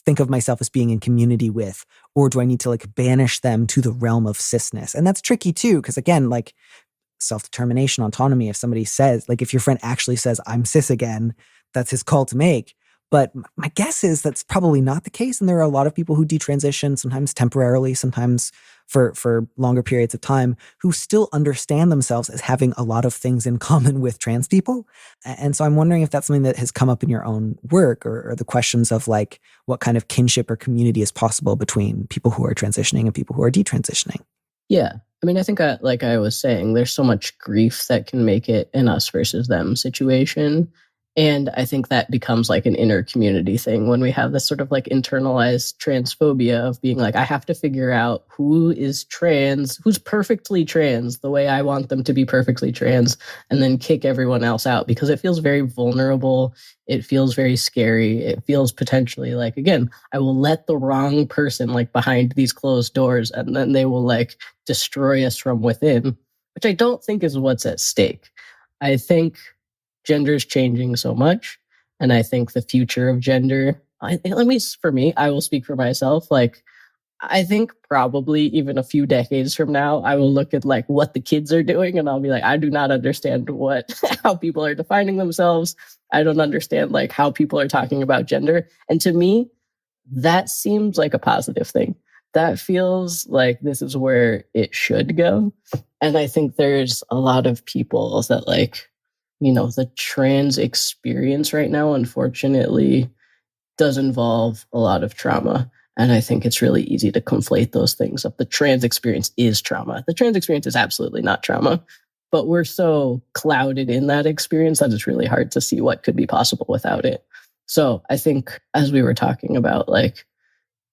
think of myself as being in community with, or do I need to like banish them to the realm of cisness? And that's tricky too, because again, like self-determination, autonomy, if somebody says, like if your friend actually says, I'm cis again, that's his call to make. But my guess is that's probably not the case. And there are a lot of people who detransition, sometimes temporarily, sometimes for longer periods of time, who still understand themselves as having a lot of things in common with trans people. And so I'm wondering if that's something that has come up in your own work, or the questions of like what kind of kinship or community is possible between people who are transitioning and people who are detransitioning. Yeah. I mean, I think like I was saying, there's so much grief that can make it an us versus them situation. And I think that becomes like an inner community thing when we have this sort of like internalized transphobia of being like, I have to figure out who is trans, who's perfectly trans, the way I want them to be perfectly trans, and then kick everyone else out, because it feels very vulnerable. It feels very scary. It feels potentially like, again, I will let the wrong person like behind these closed doors, and then they will like destroy us from within, which I don't think is what's at stake. I think gender is changing so much. And I think the future of gender, at least for me, I will speak for myself. Like, I think probably even a few decades from now, I will look at like what the kids are doing and I'll be like, I do not understand how people are defining themselves. I don't understand like how people are talking about gender. And to me, that seems like a positive thing. That feels like this is where it should go. And I think there's a lot of people that like, you know, the trans experience right now, unfortunately, does involve a lot of trauma. And I think it's really easy to conflate those things up. The trans experience is trauma. The trans experience is absolutely not trauma. But we're so clouded in that experience that it's really hard to see what could be possible without it. So I think, as we were talking about, like,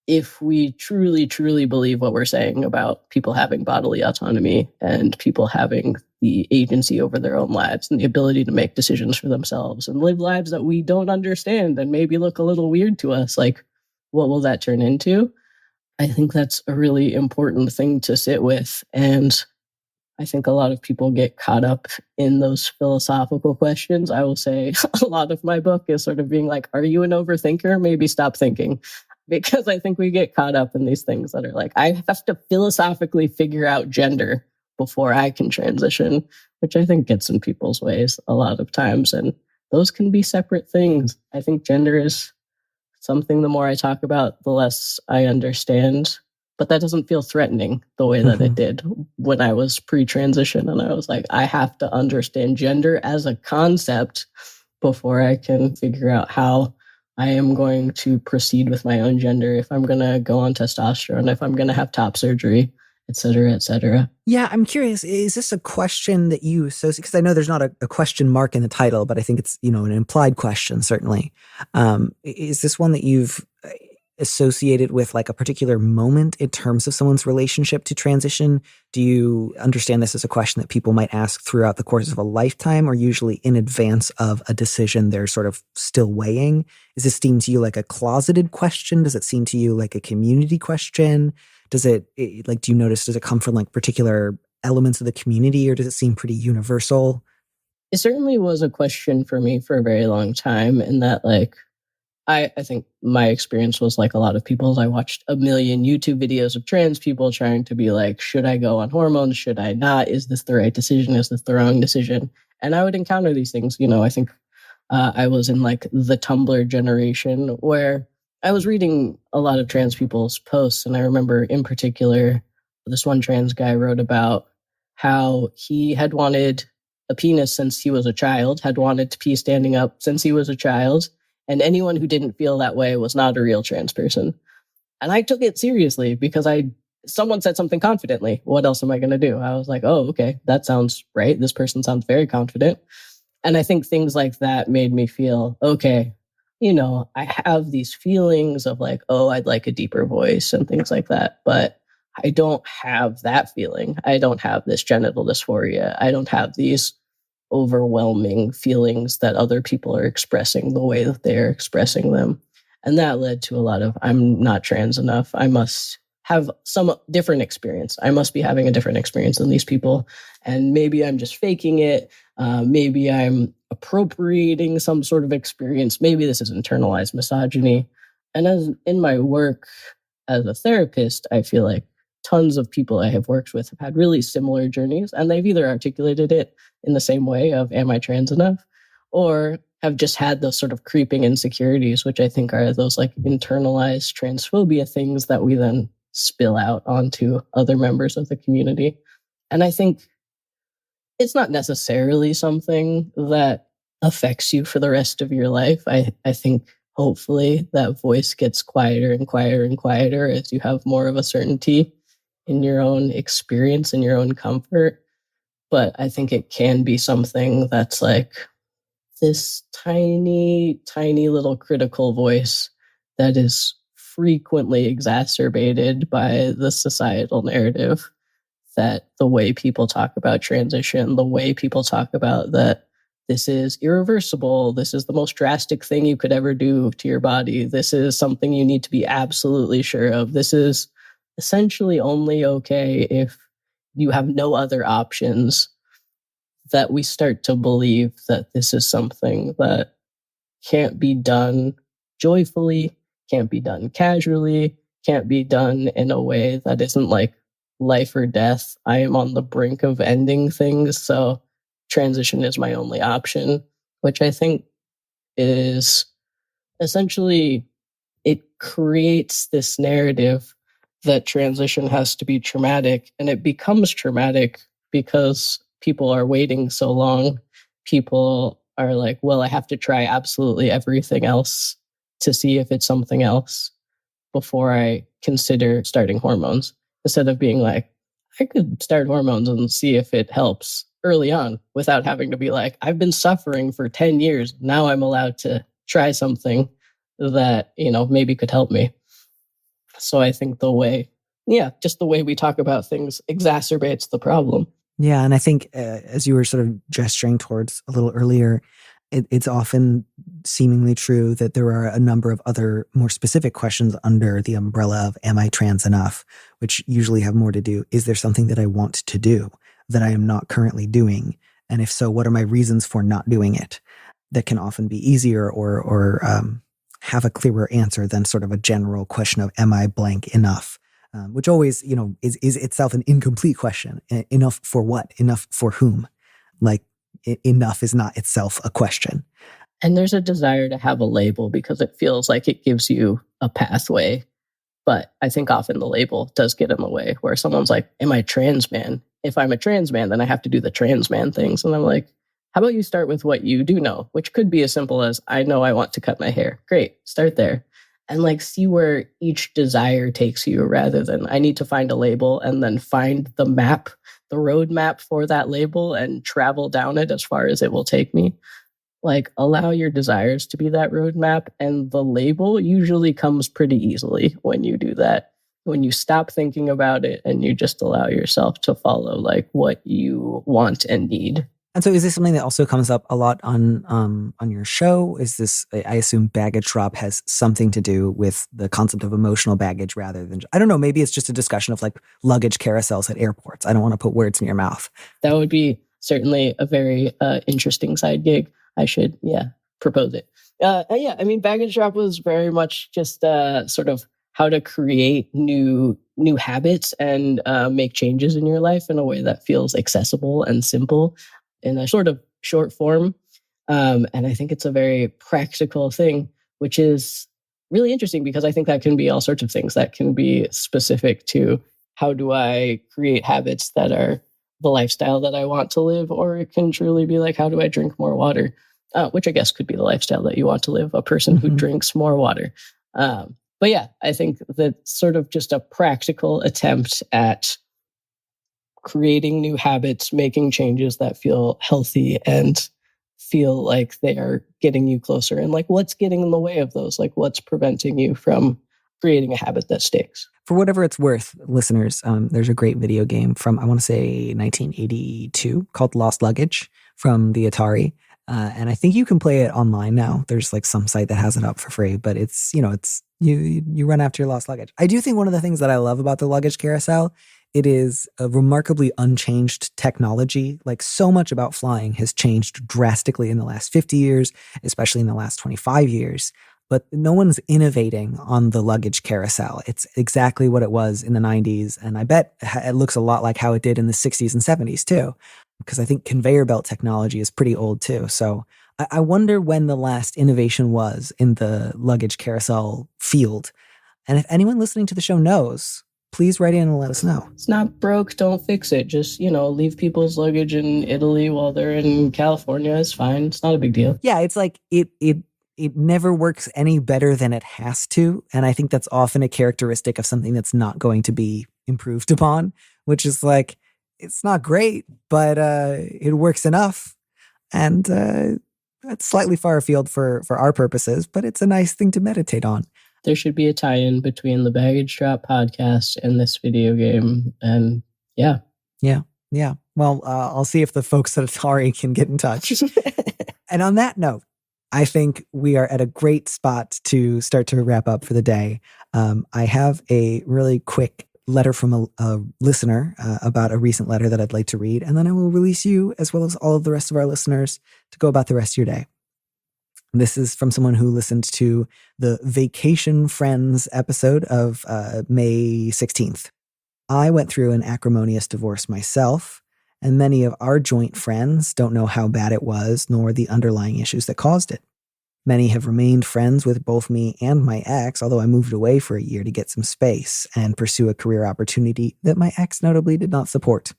if we truly, truly believe what we're saying about people having bodily autonomy and people having the agency over their own lives and the ability to make decisions for themselves and live lives that we don't understand and maybe look a little weird to us, like, what will that turn into? I think that's a really important thing to sit with. And I think a lot of people get caught up in those philosophical questions. I will say a lot of my book is sort of being like, are you an overthinker? Maybe stop thinking. Because I think we get caught up in these things that are like, I have to philosophically figure out gender before I can transition, which I think gets in people's ways a lot of times. And those can be separate things. I think gender is something the more I talk about, the less I understand. But that doesn't feel threatening the way that it did when I was pre-transition. And I was like, I have to understand gender as a concept before I can figure out how I am going to proceed with my own gender, if I'm going to go on testosterone, if I'm going to have top surgery, et cetera, et cetera. Yeah, I'm curious, is this a question that you associate? Because I know there's not a question mark in the title, but I think it's, you know, an implied question, certainly. Is this one that you've associated with like a particular moment in terms of someone's relationship to transition? Do you understand this as a question that people might ask throughout the course of a lifetime, or usually in advance of a decision they're sort of still weighing? Does this seem to you like a closeted question? Does it seem to you like a community question? Does it like, do you notice, does it come from like particular elements of the community, or does it seem pretty universal? It certainly was a question for me for a very long time, in that like, I think my experience was like a lot of people's. I watched a million YouTube videos of trans people trying to be like, should I go on hormones? Should I not? Is this the right decision? Is this the wrong decision? And I would encounter these things. I think I was in like the Tumblr generation where I was reading a lot of trans people's posts. And I remember in particular, this one trans guy wrote about how he had wanted a penis since he was a child, had wanted to pee standing up since he was a child. And anyone who didn't feel that way was not a real trans person. And I took it seriously because someone said something confidently. What else am I going to do? I was like, oh, okay, that sounds right. This person sounds very confident. And I think things like that made me feel, okay, I have these feelings of like, oh, I'd like a deeper voice and things like that. But I don't have that feeling. I don't have this genital dysphoria. I don't have these overwhelming feelings that other people are expressing the way that they're expressing them. And that led to a lot of, I'm not trans enough. I must have some different experience. I must be having a different experience than these people. And maybe I'm just faking it. Maybe I'm appropriating some sort of experience. Maybe this is internalized misogyny. And as in my work as a therapist, I feel like tons of people I have worked with have had really similar journeys, and they've either articulated it in the same way of, am I trans enough? Or have just had those sort of creeping insecurities, which I think are those like internalized transphobia things that we then spill out onto other members of the community. And I think it's not necessarily something that affects you for the rest of your life. I think hopefully that voice gets quieter and quieter and quieter as you have more of a certainty in your own experience and your own comfort. But I think it can be something that's like this tiny, tiny little critical voice that is frequently exacerbated by the societal narrative that the way people talk about transition, the way people talk about that this is irreversible, this is the most drastic thing you could ever do to your body, this is something you need to be absolutely sure of, this is essentially only okay if you have no other options, that we start to believe that this is something that can't be done joyfully, can't be done casually, can't be done in a way that isn't like life or death. I am on the brink of ending things, so transition is my only option, which I think is essentially, it creates this narrative that transition has to be traumatic, and it becomes traumatic because people are waiting so long. People are like, well, I have to try absolutely everything else to see if it's something else before I consider starting hormones, instead of being like, I could start hormones and see if it helps early on without having to be like, I've been suffering for 10 years. Now I'm allowed to try something that, maybe could help me. So I think just the way we talk about things exacerbates the problem. Yeah. And I think as you were sort of gesturing towards a little earlier, it's often seemingly true that there are a number of other more specific questions under the umbrella of, am I trans enough? Which usually have more to do, is there something that I want to do that I am not currently doing? And if so, what are my reasons for not doing it? That can often be easier or have a clearer answer than sort of a general question of, am I blank enough? Which always, is itself an incomplete question. Enough for what? Enough for whom? Like, enough is not itself a question. And there's a desire to have a label because it feels like it gives you a pathway. But I think often the label does get in the way, where someone's like, am I trans man? If I'm a trans man, then I have to do the trans man things. And I'm like, how about you start with what you do know, which could be as simple as, I know I want to cut my hair. Great, start there. And like, see where each desire takes you, rather than I need to find a label and then find the road map for that label and travel down it as far as it will take me. like allow your desires to be that roadmap, and the label usually comes pretty easily when you do that. When you stop thinking about it and you just allow yourself to follow like what you want and need. And so is this something that also comes up a lot on your show? Is this, I assume baggage drop has something to do with the concept of emotional baggage rather than, I don't know, maybe it's just a discussion of like luggage carousels at airports. I don't want to put words in your mouth. That would be certainly a very interesting side gig. I should, propose it. I mean, baggage drop was very much just sort of how to create new habits and make changes in your life in a way that feels accessible and simple in a sort of short form. And I think it's a very practical thing, which is really interesting because I think that can be all sorts of things. That can be specific to how do I create habits that are the lifestyle that I want to live, or it can truly be like, how do I drink more water? Which I guess could be the lifestyle that you want to live, a person who drinks more water. But yeah, I think that sort of just a practical attempt at creating new habits, making changes that feel healthy and feel like they are getting you closer. And like, what's getting in the way of those? Like, what's preventing you from creating a habit that sticks? For whatever it's worth, listeners, there's a great video game from, I want to say 1982 called Lost Luggage from the Atari. And I think you can play it online now. There's like some site that has it up for free, but it's, you run after your lost luggage. I do think one of the things that I love about the luggage carousel, it is a remarkably unchanged technology. Like so much about flying has changed drastically in the last 50 years, especially in the last 25 years. But no one's innovating on the luggage carousel. It's exactly what it was in the 90s. And I bet it looks a lot like how it did in the 60s and 70s too, because I think conveyor belt technology is pretty old too. So I wonder when the last innovation was in the luggage carousel field. And if anyone listening to the show knows, please write in and let us know. It's not broke, don't fix it. Just, leave people's luggage in Italy while they're in California. It's fine. It's not a big deal. Yeah, it's like it never works any better than it has to. And I think that's often a characteristic of something that's not going to be improved upon, which is like, it's not great, but it works enough. And that's slightly far afield for our purposes, but it's a nice thing to meditate on. There should be a tie-in between the Baggage Drop podcast and this video game. And yeah. Well, I'll see if the folks at Atari can get in touch. And on that note, I think we are at a great spot to start to wrap up for the day. I have a really quick letter from a listener about a recent letter that I'd like to read, and then I will release you, as well as all of the rest of our listeners, to go about the rest of your day. This is from someone who listened to the Vacation Friends episode of May 16th. I went through an acrimonious divorce myself, and many of our joint friends don't know how bad it was, nor the underlying issues that caused it. Many have remained friends with both me and my ex, although I moved away for a year to get some space and pursue a career opportunity that my ex notably did not support.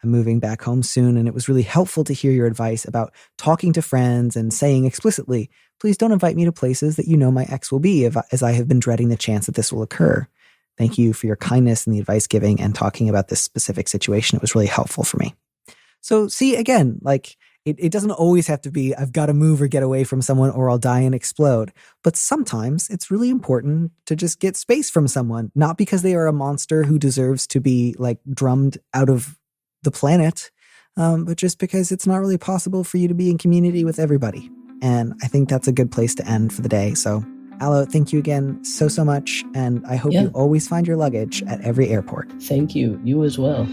I'm moving back home soon, and it was really helpful to hear your advice about talking to friends and saying explicitly, please don't invite me to places that you know my ex will be, as I have been dreading the chance that this will occur. Thank you for your kindness and the advice giving and talking about this specific situation. It was really helpful for me. So see, again, like it doesn't always have to be, I've got to move or get away from someone or I'll die and explode. But sometimes it's really important to just get space from someone, not because they are a monster who deserves to be like drummed out of the planet, but just because it's not really possible for you to be in community with everybody. And I think that's a good place to end for the day. So Alo, thank you again so much. And I hope you always find your luggage at every airport. Thank you. You as well.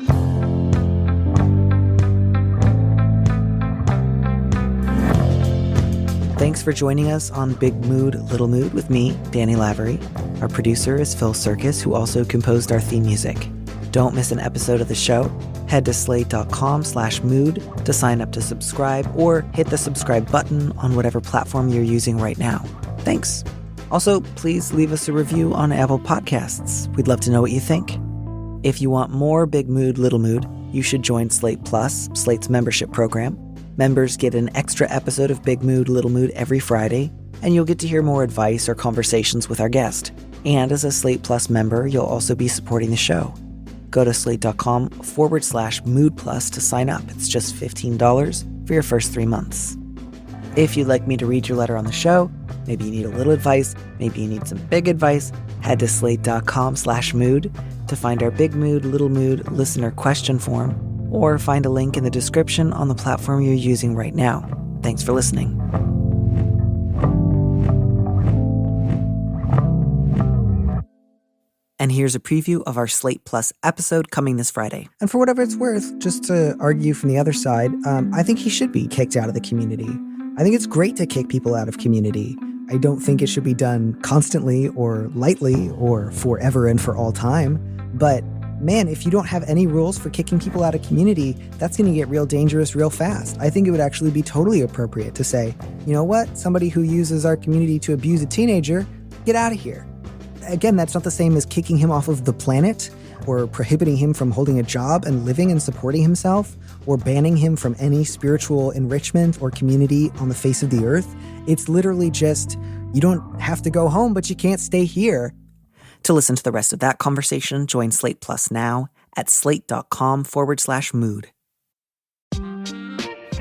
Thanks for joining us on Big Mood, Little Mood with me, Danny Lavery. Our producer is Phil Surkis, who also composed our theme music. Don't miss an episode of the show. Head to slate.com/mood to sign up to subscribe, or hit the subscribe button on whatever platform you're using right now. Thanks. Also, please leave us a review on Apple Podcasts. We'd love to know what you think. If you want more Big Mood, Little Mood, you should join Slate Plus, Slate's membership program. Members get an extra episode of Big Mood, Little Mood every Friday, and you'll get to hear more advice or conversations with our guest. And as a Slate Plus member, you'll also be supporting the show. Go to slate.com/mood plus to sign up. It's just $15 for your first 3 months. If you'd like me to read your letter on the show, maybe you need a little advice, maybe you need some big advice, head to slate.com/mood to find our Big Mood, Little Mood listener question form, or find a link in the description on the platform you're using right now. Thanks for listening. And here's a preview of our Slate Plus episode coming this Friday. And for whatever it's worth, just to argue from the other side, I think he should be kicked out of the community. I think it's great to kick people out of community. I don't think it should be done constantly or lightly or forever and for all time. But man, if you don't have any rules for kicking people out of community, that's going to get real dangerous real fast. I think it would actually be totally appropriate to say, you know what? Somebody who uses our community to abuse a teenager, get out of here. Again, that's not the same as kicking him off of the planet or prohibiting him from holding a job and living and supporting himself or banning him from any spiritual enrichment or community on the face of the earth. It's literally just, you don't have to go home, but you can't stay here. To listen to the rest of that conversation, join Slate Plus now at slate.com/mood.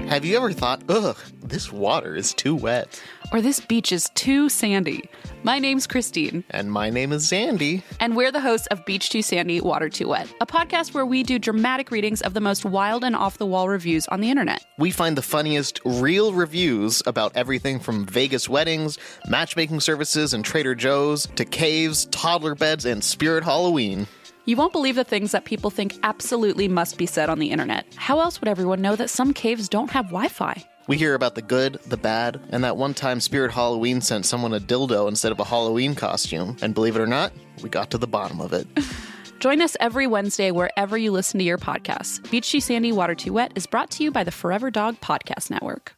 Have you ever thought, ugh, this water is too wet? Or this beach is too sandy? My name's Christine. And my name is Zandy. And we're the hosts of Beach Too Sandy, Water Too Wet, a podcast where we do dramatic readings of the most wild and off-the-wall reviews on the internet. We find the funniest real reviews about everything from Vegas weddings, matchmaking services and Trader Joe's, to caves, toddler beds, and Spirit Halloween. You won't believe the things that people think absolutely must be said on the internet. How else would everyone know that some caves don't have Wi-Fi? We hear about the good, the bad, and that one time Spirit Halloween sent someone a dildo instead of a Halloween costume. And believe it or not, we got to the bottom of it. Join us every Wednesday wherever you listen to your podcasts. Beach Too Sandy, Water Too Wet is brought to you by the Forever Dog Podcast Network.